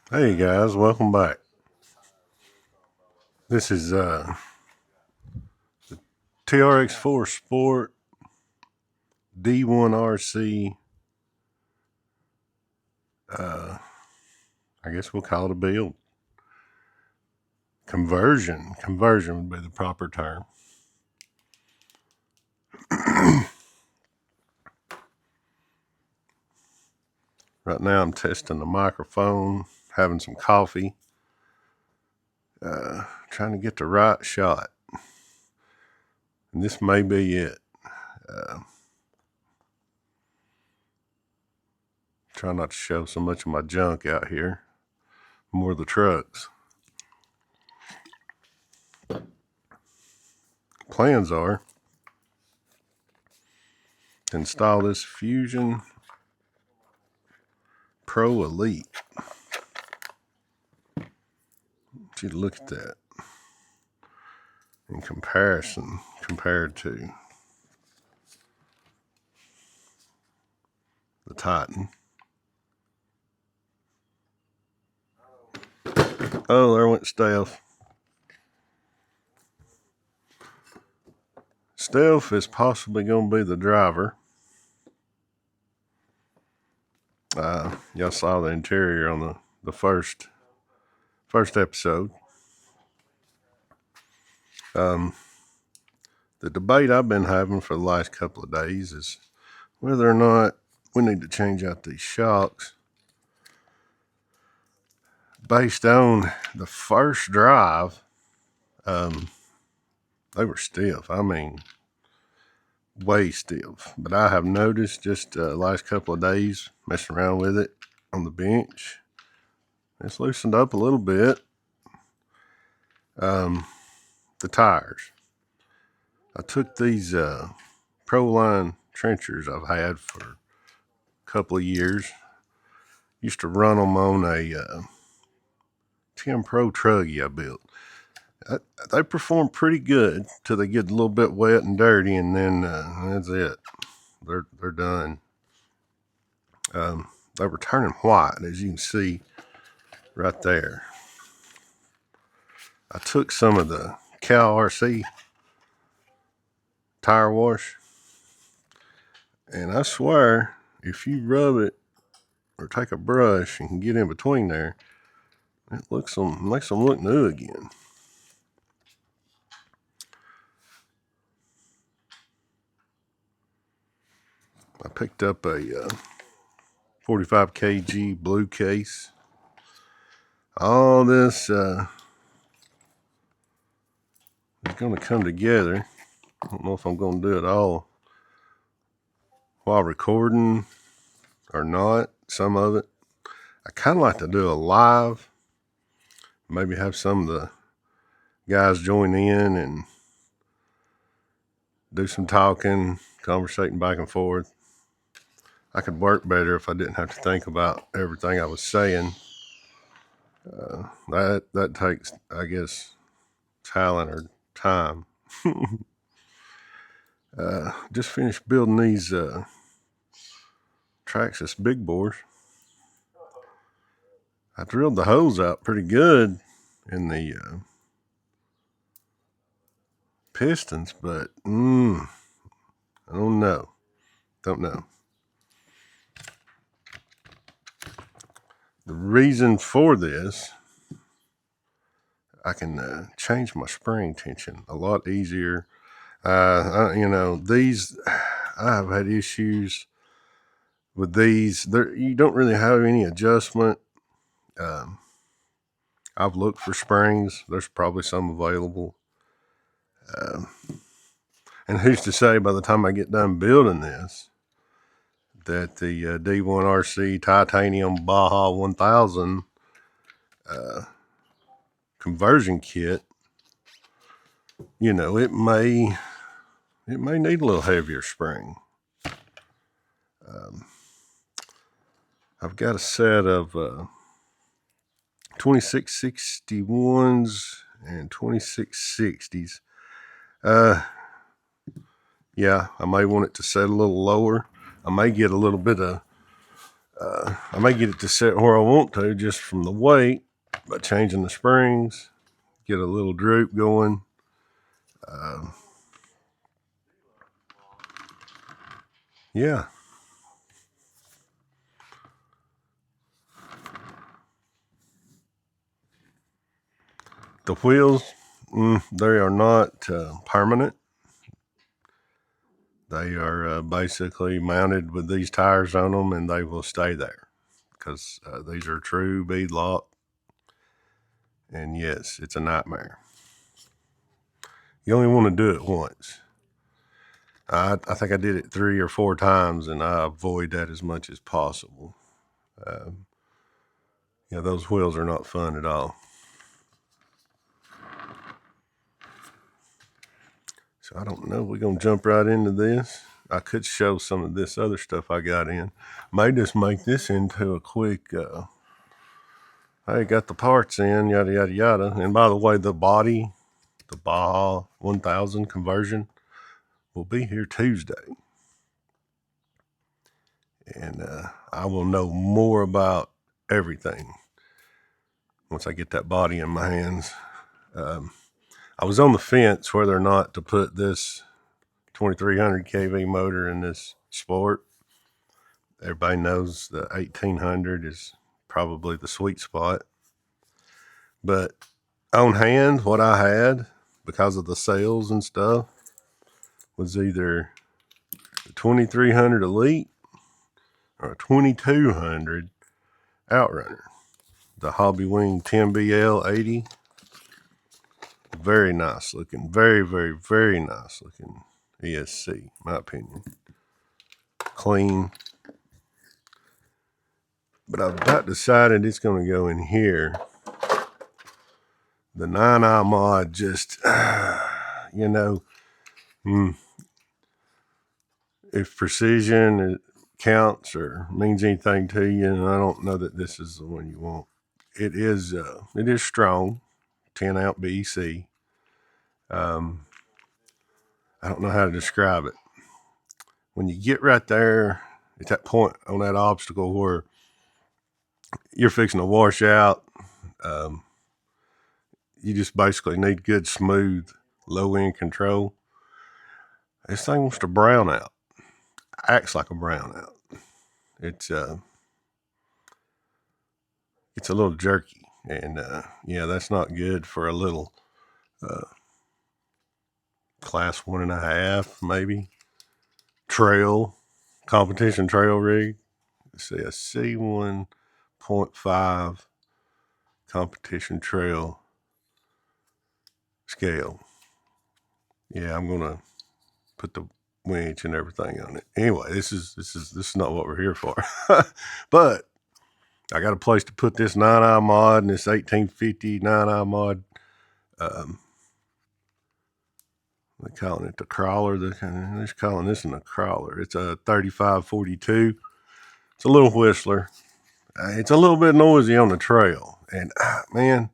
Hey guys, welcome back. This is TRX4 Sport D1RC. Uh, I guess we'll call it a build. Conversion would be the proper term. Right now I'm testing the microphone, having some coffee, trying to get the right shot. And this may be it. Try not to show so much of my junk out here, more of the trucks. Plans are to install this Fusion Pro Elite. You look at that in comparison, compared to the Titan. Oh, there went Stealth. Stealth is possibly going to be the driver. Y'all saw the interior on the first episode. The debate I've been having for the last couple of days is whether or not we need to change out these shocks based on the first drive. They were stiff. I mean, way stiff. But I have noticed just the last couple of days messing around with it on the bench, it's loosened up a little bit. The tires. I took these Proline trenchers I've had for a couple of years. Used to run them on a 10 Pro truggy I built. They perform pretty good till they get a little bit wet and dirty, and then that's it. They're done. They were turning white, as you can see right there. I took some of the Cal RC tire wash, and I swear, if you rub it or take a brush and can get in between there, it makes them look new again. I picked up a 45 kg blue case. All this is going to come together. I don't know if I'm going to do it all while recording or not. Some of it. I kind of like to do a live. Maybe have some of the guys join in and do some talking, conversating back and forth. I could work better if I didn't have to think about everything I was saying. That takes, I guess, talent or time. Just finished building these Traxxas big bores. I drilled the holes out pretty good in the pistons, but I don't know. The reason for this, I can change my spring tension a lot easier. These, I have had issues with these. You don't really have any adjustment. I've looked for springs. There's probably some available. And who's to say by the time I get done building this that the D1RC Titanium Baja 1000 conversion kit, it may need a little heavier spring. I've got a set of 2661s and 2660s. Yeah, I may want it to set a little lower. I may get a little bit of I may get it to set where I want to just from the weight by changing the springs, get a little droop going. Yeah. The wheels, they are not permanent. They are basically mounted with these tires on them, and they will stay there because these are true bead lock. And yes, it's a nightmare. You only want to do it once. I think I did it 3 or 4 times, and I avoid that as much as possible. Those wheels are not fun at all. So I don't know. We're going to jump right into this. I could show some of this other stuff I got in. May just make this into a quick, I got the parts in, yada, yada, yada. And by the way, the body, the Baja 1000 conversion will be here Tuesday. And I will know more about everything once I get that body in my hands. I was on the fence whether or not to put this 2300 kV motor in this Sport. Everybody knows the 1800 is probably the sweet spot. But on hand, what I had, because of the sales and stuff, was either a 2300 Elite or a 2200 Outrunner. The Hobby Wing 10BL 80. Very nice looking. Very, very, very nice looking ESC, in my opinion. Clean. But I've about decided it's going to go in here. The 9i mod just, if precision counts or means anything to you, and I don't know that this is the one you want. It is strong, 10 amp BEC. I don't know how to describe it. When you get right there at that point on that obstacle where you're fixing to wash out, you just basically need good, smooth, low-end control. This thing wants to brown out. Acts like a brownout. It's a little jerky, and that's not good for a little class 1.5 maybe competition trail rig. Let's see, a C1.5 competition trail scale. Yeah, I'm gonna put the winch and everything on it. Anyway, this is not what we're here for. But I got a place to put this 9i mod and this 1850 9i mod. They're calling it the crawler. They're calling this one a crawler. It's a 3542. It's a little whistler. It's a little bit noisy on the trail. And man,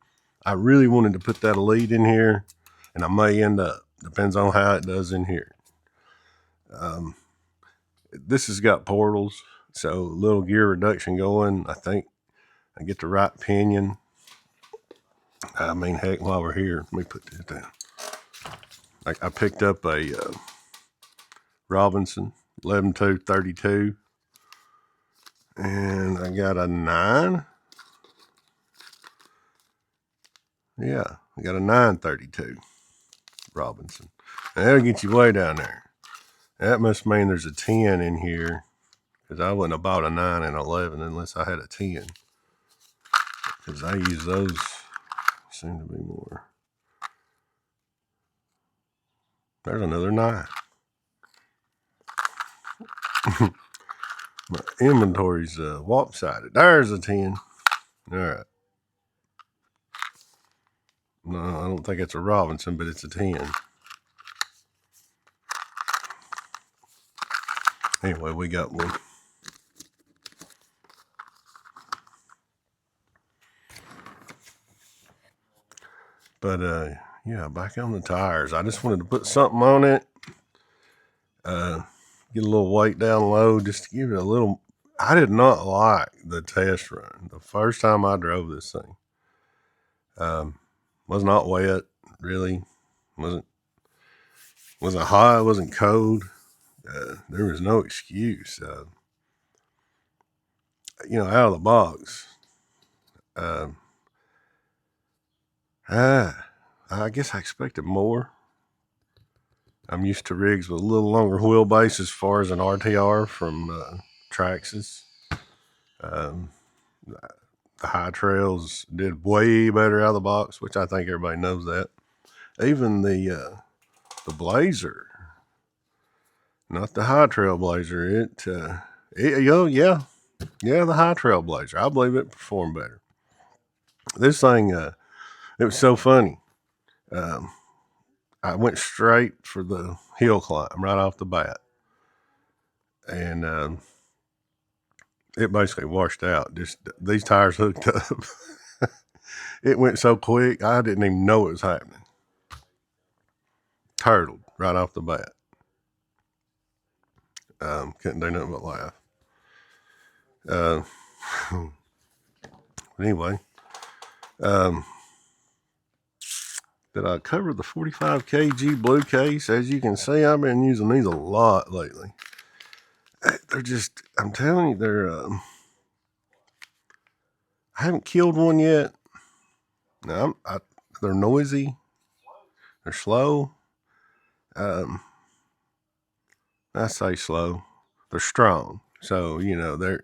I really wanted to put that Elite in here, and I may end up. Depends on how it does in here. This has got portals, so a little gear reduction going. I think I get the right pinion. I mean, heck, while we're here, let me put this down. I picked up a Robinson 11-232, and I got a 9. Yeah, I got a 932 Robinson. And that'll get you way down there. That must mean there's a 10 in here, because I wouldn't have bought a 9 and 11 unless I had a 10. Because I use those, seem to be more. There's another 9. My inventory's lopsided. There's a 10. All right. No, I don't think it's a Robinson, but it's a 10. Anyway, we got one. But back on the tires. I just wanted to put something on it. Get a little weight down low just to give it a little. I did not like the test run. The first time I drove this thing, was not wet, really. Wasn't hot, wasn't cold. There was no excuse. Out of the box. I guess I expected more. I'm used to rigs with a little longer wheelbase as far as an RTR from Traxxas. The high trails did way better out of the box, which I think everybody knows that. Even the Blazer, not the high trail Blazer, the high trail Blazer. I believe it performed better. This thing, it was so funny. I went straight for the hill climb right off the bat, and it basically washed out. Just these tires hooked up. It went so quick, I didn't even know it was happening. Turtled right off the bat. Couldn't do nothing but laugh. Anyway, did I cover the 45 kg blue case? As you can see, I've been using these a lot lately. They're just, I'm telling you, I haven't killed one yet. No, they're noisy. They're slow. I say slow. They're strong. So, they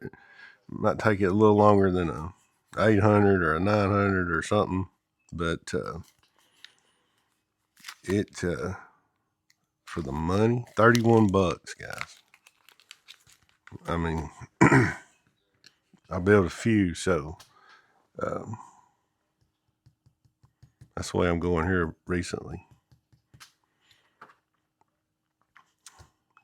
might take it a little longer than a 800 or a 900 or something. But for the money, $31, guys. I mean, I built a few, so that's the way I'm going here recently.